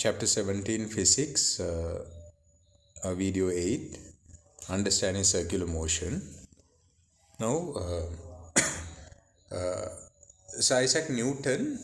Chapter 17 Physics, Video 8, Understanding Circular Motion. Now, Sir Isaac Newton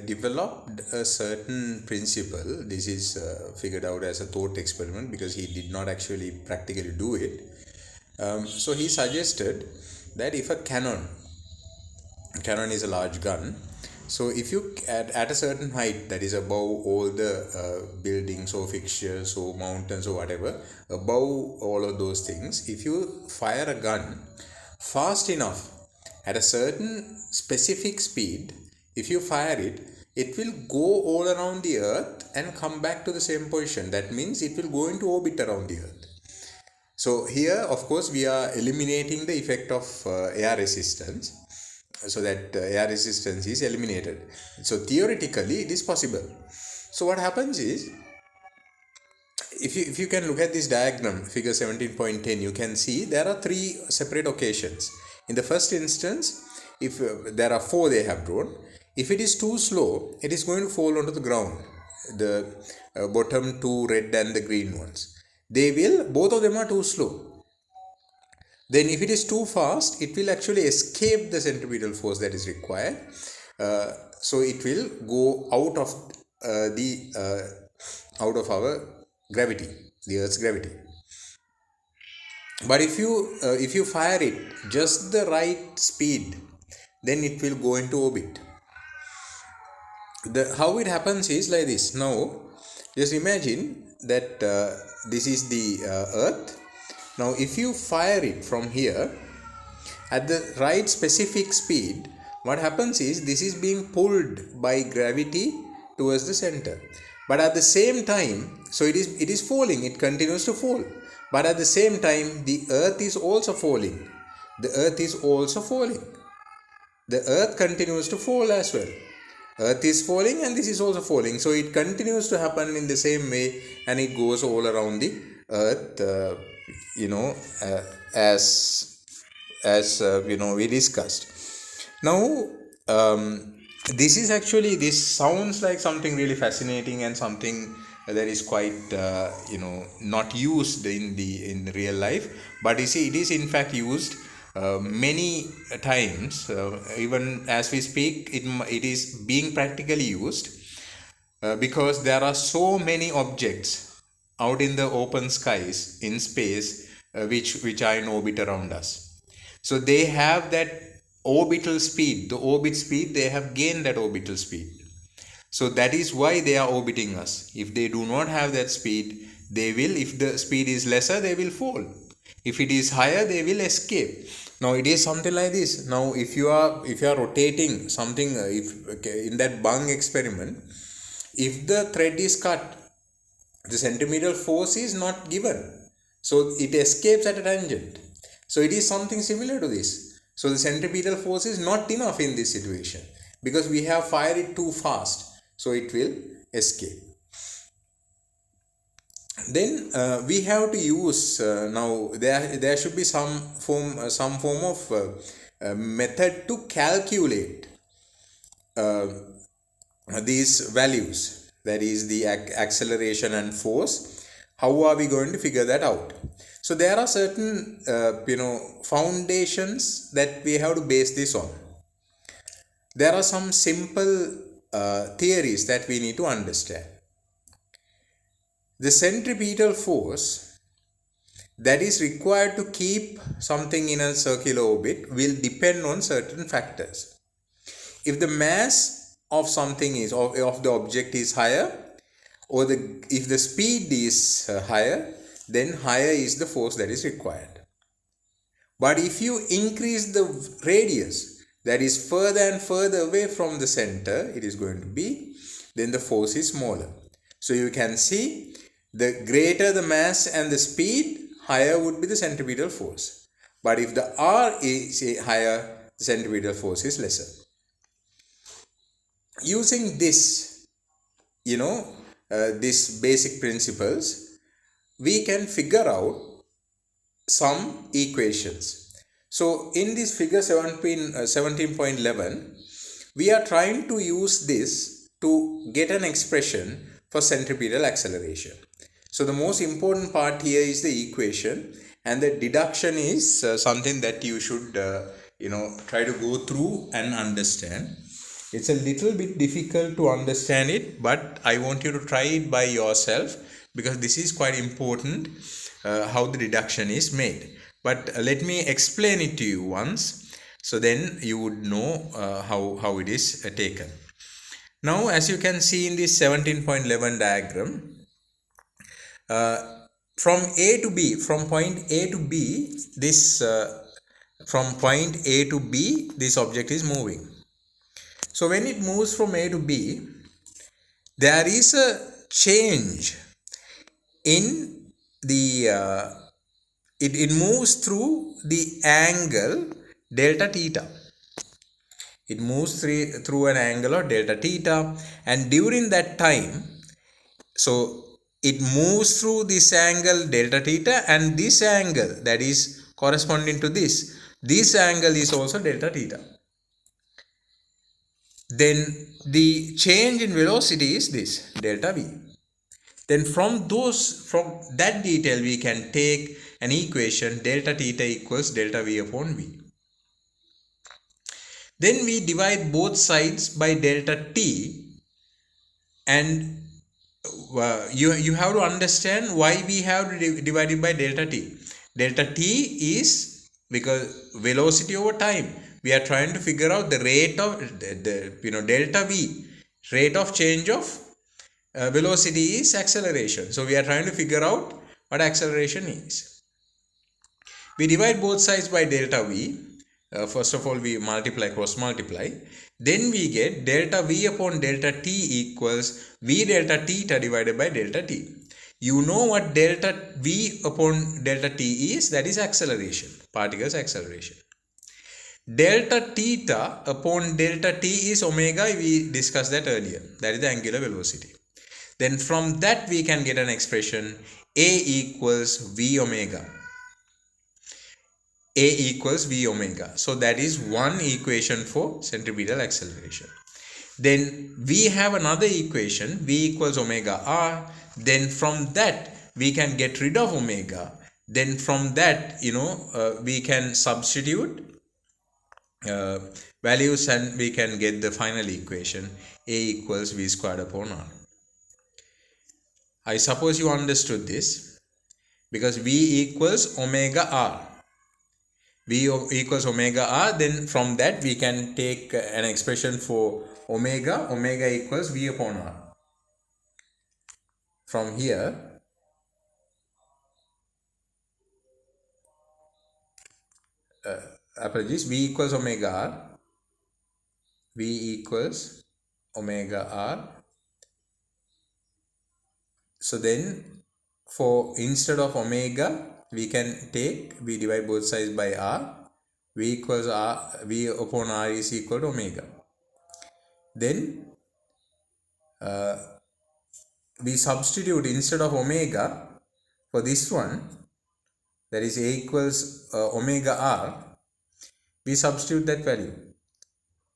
developed a certain principle. This is figured out as a thought experiment because he did not actually practically do it. So he suggested that if a cannon is a large gun, so if you at a certain height, that is above all the buildings or fixtures or mountains or whatever, above all of those things, if you fire a gun fast enough at a certain specific speed, if you fire it, it will go all around the earth and come back to the same position. That means it will go into orbit around the earth. So here, of course, we are eliminating the effect of air resistance, so that air resistance is eliminated. So theoretically, it is possible. So what happens is, if you can look at this diagram, figure 17.10, you can see there are three separate occasions. In the first instance, if there are four they have drawn, if it is too slow, it is going to fall onto the ground. The bottom two red and the green ones, both of them are too slow. Then if it is too fast, it will actually escape the centripetal force that is required. So it will go out of our gravity, the Earth's gravity. But if you fire it just the right speed, then it will go into orbit. How it happens is like this. Now, just imagine that this is the Earth. Now, if you fire it from here at the right specific speed, what happens is this is being pulled by gravity towards the center. But at the same time, so it is falling, it continues to fall. But at the same time, the Earth is also falling. The Earth is also falling. The Earth continues to fall as well. Earth is falling and this is also falling. So it continues to happen in the same way, and it goes all around the Earth, as we discussed. Now, this sounds like something really fascinating and something that is quite not used in real life, but you see, it is in fact used many times. Even as we speak, it is being practically used because there are so many objects out in the open skies in space which are in orbit around us. So they have that orbital speed, the orbit speed, they have gained that orbital speed. So that is why they are orbiting us. If they do not have that speed, if the speed is lesser, they will fall. If it is higher, they will escape. Now it is something like this. Now if you are rotating something, in that bung experiment, if the thread is cut, the centripetal force is not given, so it escapes at a tangent. So it is something similar to this. So the centripetal force is not enough in this situation because we have fired it too fast, so it will escape. Then we have to use now there should be some form of method to calculate these values, that is the acceleration and force. How are we going to figure that out? So there are certain foundations that we have to base this on. There are some simple theories that we need to understand. The centripetal force that is required to keep something in a circular orbit will depend on certain factors. If the mass of something of the object is higher, or if the speed is higher, then higher is the force that is required. But if you increase the radius, that is further and further away from the center it is going to be, then the force is smaller. So you can see, the greater the mass and the speed, higher would be the centripetal force. But if the R is higher, the centripetal force is lesser. Using this, these basic principles, we can figure out some equations. So in this figure 17.11, we are trying to use this to get an expression for centripetal acceleration. So the most important part here is the equation, and the deduction is something that you should try to go through and understand. It's a little bit difficult to understand it, but I want you to try it by yourself, because this is quite important, how the deduction is made. But let me explain it to you once, so then you would know how it is taken. Now, as you can see in this 17.11 diagram, from A to B, from point A to B, from point A to B, this object is moving. So when it moves from A to B, there is a change in the it moves through the angle delta theta. It moves through an angle of delta theta, and during that time, so it moves through this angle delta theta, and this angle that is corresponding to this angle is also delta theta. Then the change in velocity is this delta v. Then from that detail we can take an equation delta theta equals delta v upon v. Then we divide both sides by delta t, and you have to understand why we have to divide it by delta t. Delta t is because velocity over time. We are trying to figure out the rate of delta v, rate of change of velocity is acceleration. So we are trying to figure out what acceleration is. We divide both sides by delta v. First of all, we cross multiply. Then we get delta v upon delta t equals v delta theta divided by delta t. You know what delta v upon delta t is? That is acceleration, particle's acceleration. Delta theta upon delta t is omega. We discussed that earlier. That is the angular velocity. Then from that we can get an expression A equals v omega. A equals v omega. So that is one equation for centripetal acceleration. Then we have another equation, v equals omega r. Then from that we can get rid of omega. Then from that we can substitute values, and we can get the final equation A equals v squared upon r. I suppose you understood this, because v equals omega r. V equals omega r. Then from that we can take an expression for omega. Omega equals v upon r. From here, apologies, v equals omega r. V equals omega r. So then, instead of omega, we divide both sides by r. V equals r, v upon r is equal to omega. Then we substitute instead of omega for this one, that is A equals omega r, we substitute that value.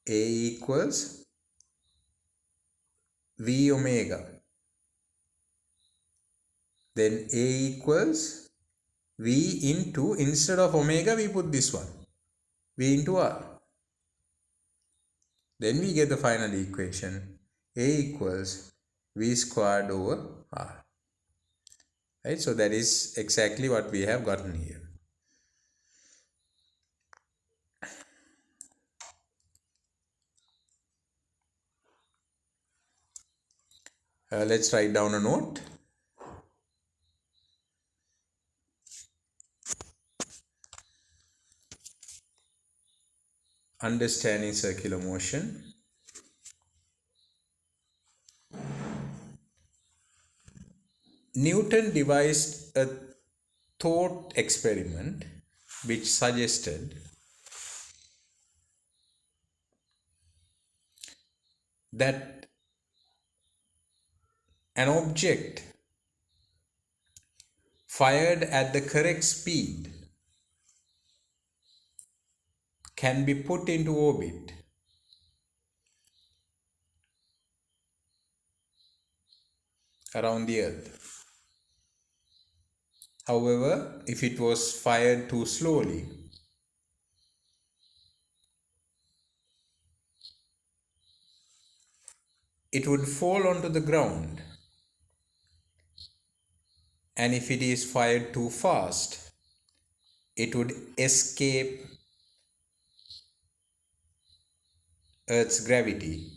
A equals v omega. Then A equals v into, instead of omega we put this one, v into r. Then we get the final equation A equals v squared over r. Right? So that is exactly what we have gotten here. Let's write down a note. Understanding circular motion. Newton devised a thought experiment which suggested that an object fired at the correct speed can be put into orbit around the earth. However, if it was fired too slowly, it would fall onto the ground. And if it is fired too fast, it would escape Earth's gravity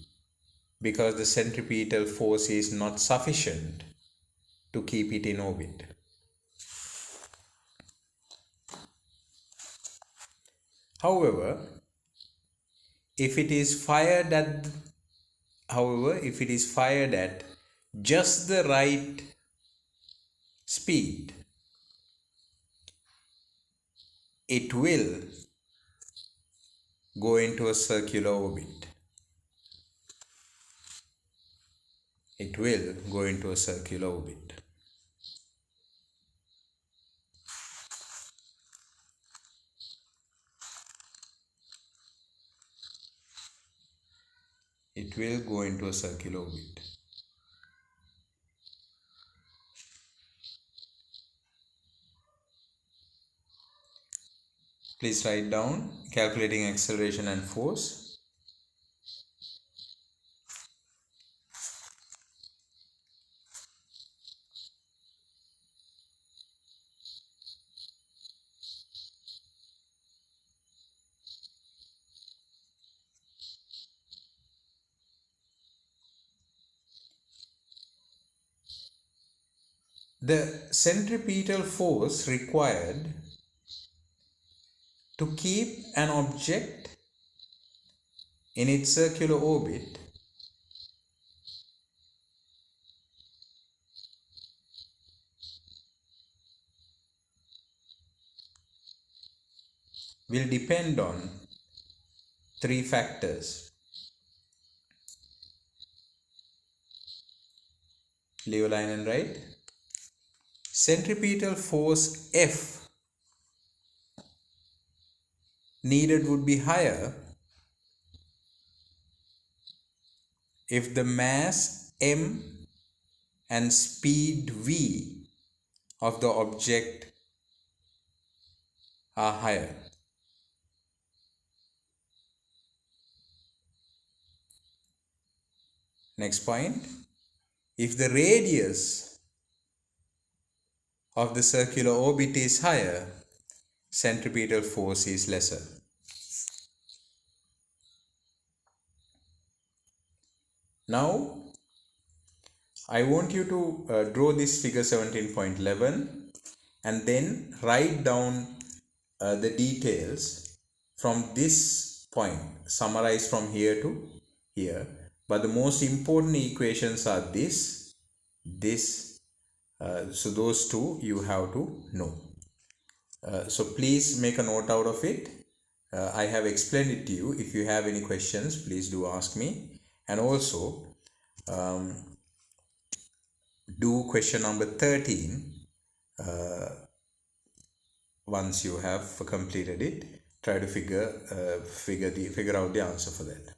because the centripetal force is not sufficient to keep it in orbit. However, if it is fired at just the right speed, it will go into a circular orbit. It will go into a circular orbit. It will go into a circular orbit. Please write down calculating acceleration and force. The centripetal force required to keep an object in its circular orbit will depend on three factors. Leave a line and write. Centripetal force F needed would be higher if the mass m and speed v of the object are higher. Next point, if the radius of the circular orbit is higher, centripetal force is lesser. Now, I want you to draw this figure 17.11 and then write down the details from this point, summarize from here to here. But the most important equations are this. So those two you have to know. So please make a note out of it. I have explained it to you. If you have any questions, please do ask me. And also, do question number 13 once you have completed it. Try to figure out the answer for that.